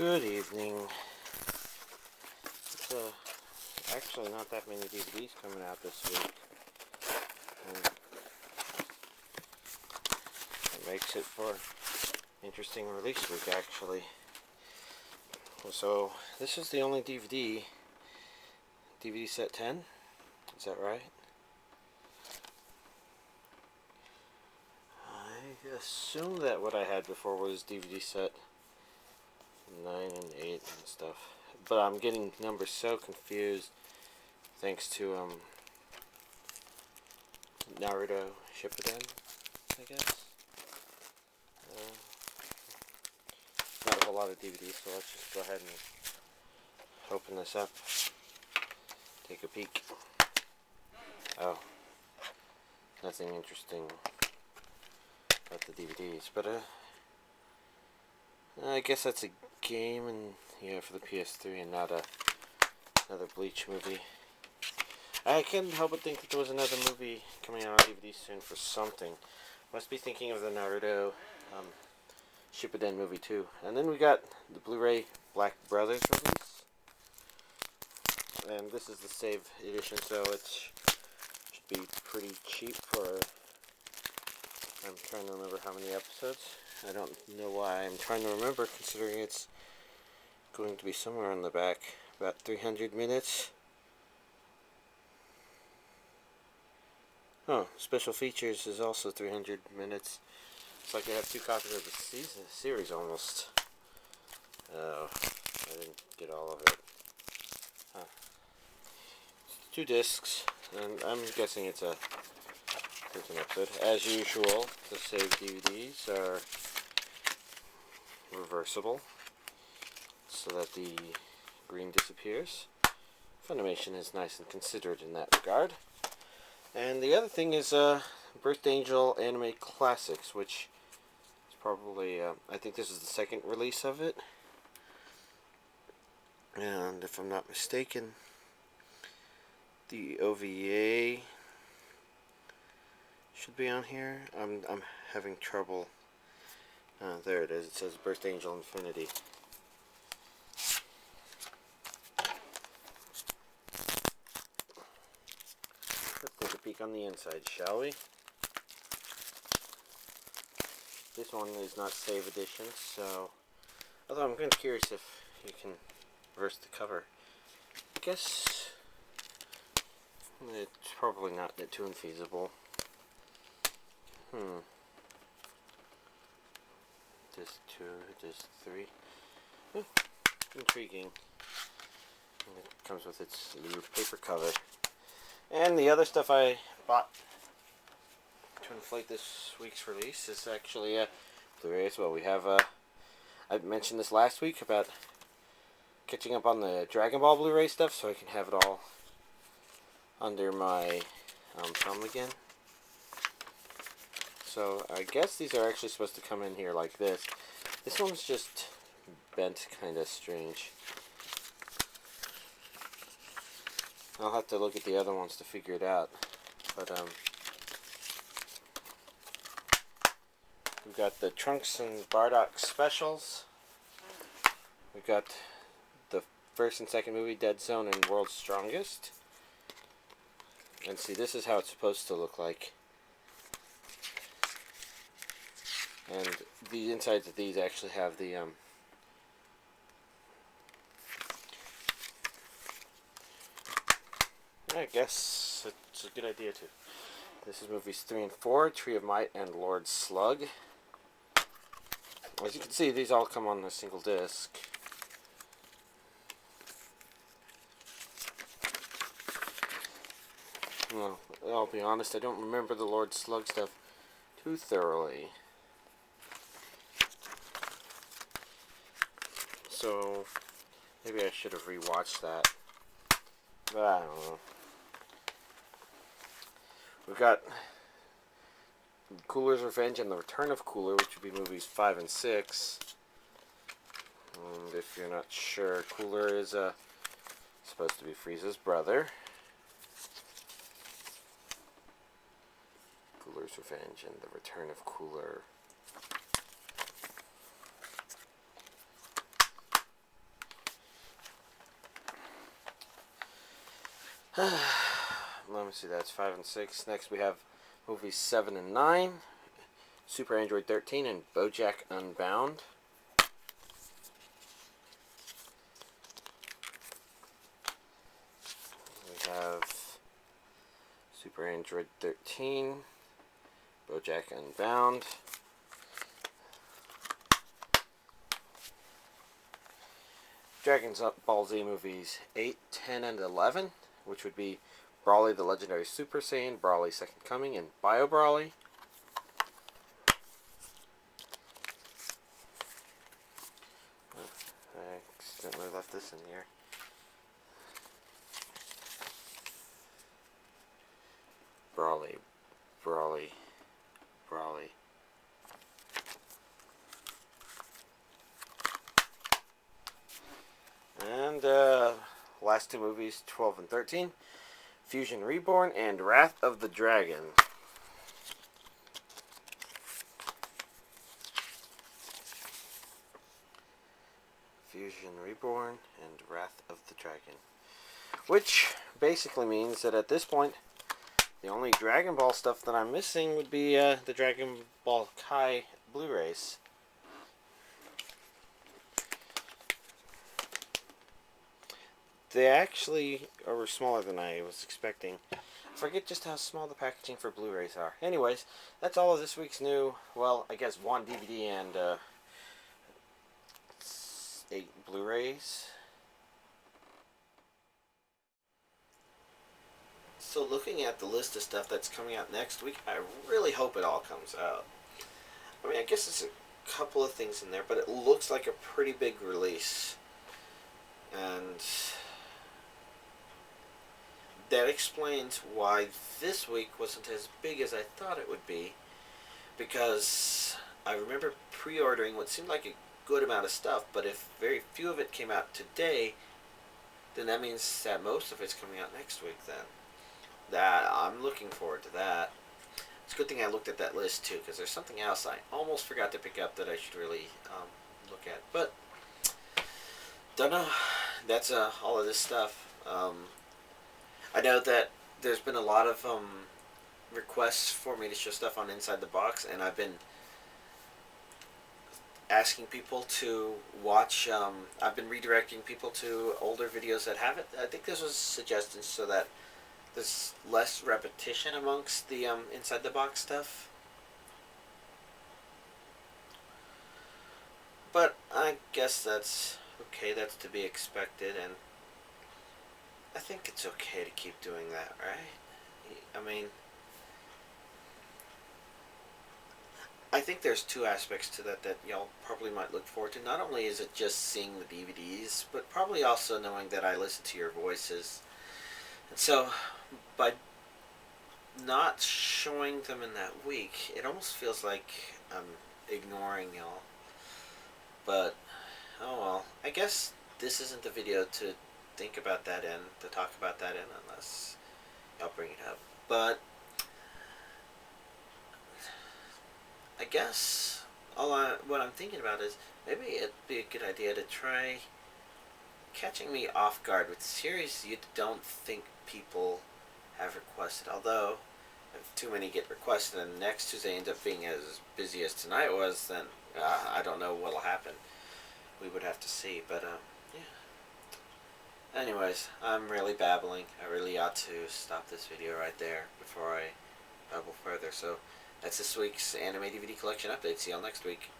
Good evening. It's actually not that many DVDs coming out this week. And it makes it for interesting release week, actually. So, this is the only DVD set 10. Is that right? I assume that what I had before was DVD set 9 and 8 and stuff, but I'm getting numbers so confused thanks to Naruto Shippuden, I guess. Not a whole lot of DVDs, so let's just go ahead and open this up, take a peek. Oh, nothing interesting about the DVDs, but I guess that's a game, and yeah, for the PS3, and not another Bleach movie. I couldn't help but think that there was another movie coming out on DVD soon for something. Must be thinking of the Naruto Shippuden movie too. And then we got the Blu-ray Black Brothers release, and this is the save edition, so it should be pretty cheap for. I'm trying to remember how many episodes. I don't know why I'm trying to remember, considering it's going to be somewhere on the back. About 300 minutes. Oh, special features is also 300 minutes. It's like I have 2 copies of the series almost. Oh, I didn't get all of it. Huh. 2 discs, and I'm guessing it's an episode. As usual, the saved DVDs are reversible so that the green disappears. Funimation is nice and considerate in that regard. And the other thing is Birth Angel Anime Classics, which is probably, I think this is the second release of it. And if I'm not mistaken, the OVA should be on here. I'm having trouble. There it is. It says Birth Angel Infinity. Let's take a peek on the inside, shall we? This one is not save edition, so although I'm kind of curious if you can reverse the cover. I guess it's probably not too infeasible. Disc 2, disc 3. Intriguing. And it comes with its new paper cover. And the other stuff I bought to inflate this week's release is actually a Blu-ray as well. We have, I mentioned this last week about catching up on the Dragon Ball Blu-ray stuff so I can have it all under my thumb again. So I guess these are actually supposed to come in here like this. This one's just bent kind of strange. I'll have to look at the other ones to figure it out. But we've got the Trunks and Bardock specials. We've got the first and second movie, Dead Zone and World's Strongest. And see, this is how it's supposed to look like. And the insides of these actually have the I guess it's a good idea too. This is movies 3 and 4, Tree of Might and Lord Slug. As you can see, these all come on a single disc. Well, I'll be honest, I don't remember the Lord Slug stuff too thoroughly. So, maybe I should have rewatched that. But I don't know. We've got Cooler's Revenge and The Return of Cooler, which would be movies 5 and 6. And if you're not sure, Cooler is supposed to be Frieza's brother. Cooler's Revenge and The Return of Cooler. Let me see, that's 5 and 6. Next we have movies 7 and 9. Super Android 13 and BoJack Unbound. We have Super Android 13, BoJack Unbound. Dragon Ball Z movies 8, 10, and 11, which would be Brawly the Legendary Super Saiyan, Brawly Second Coming, and Bio Brawly. I accidentally left this in here. Brawly, Brawly, Brawly. And last two movies, 12 and 13, Fusion Reborn and Wrath of the Dragon. Fusion Reborn and Wrath of the Dragon. Which basically means that at this point, the only Dragon Ball stuff that I'm missing would be the Dragon Ball Kai Blu-rays. They actually are smaller than I was expecting. I forget just how small the packaging for Blu-rays are. Anyways, that's all of this week's new, well, I guess one DVD and 8 Blu-rays. So looking at the list of stuff that's coming out next week, I really hope it all comes out. I mean, I guess there's a couple of things in there, but it looks like a pretty big release. And that explains why this week wasn't as big as I thought it would be. Because I remember pre-ordering what seemed like a good amount of stuff, but if very few of it came out today, then that means that most of it's coming out next week then. That I'm looking forward to that. It's a good thing I looked at that list too, because there's something else I almost forgot to pick up that I should really look at. But don't know. That's all of this stuff. I know that there's been a lot of requests for me to show stuff on Inside the Box, and I've been asking people to watch. I've been redirecting people to older videos that have it. I think this was a suggestion so that there's less repetition amongst the Inside the Box stuff. But I guess that's okay, that's to be expected, and I think it's okay to keep doing that, right? I mean, I think there's two aspects to that y'all probably might look forward to. Not only is it just seeing the DVDs, but probably also knowing that I listen to your voices. And so, by not showing them in that week, it almost feels like I'm ignoring y'all. But, oh well. I guess this isn't the video to think about that in, to talk about that in, unless y'all bring it up. But, I guess what I'm thinking about is maybe it'd be a good idea to try catching me off guard with series you don't think people have requested. Although, if too many get requested and next Tuesday ends up being as busy as tonight was, then I don't know what'll happen. We would have to see, but yeah. Anyways, I'm really babbling. I really ought to stop this video right there before I babble further. So, that's this week's anime DVD collection update. See y'all next week.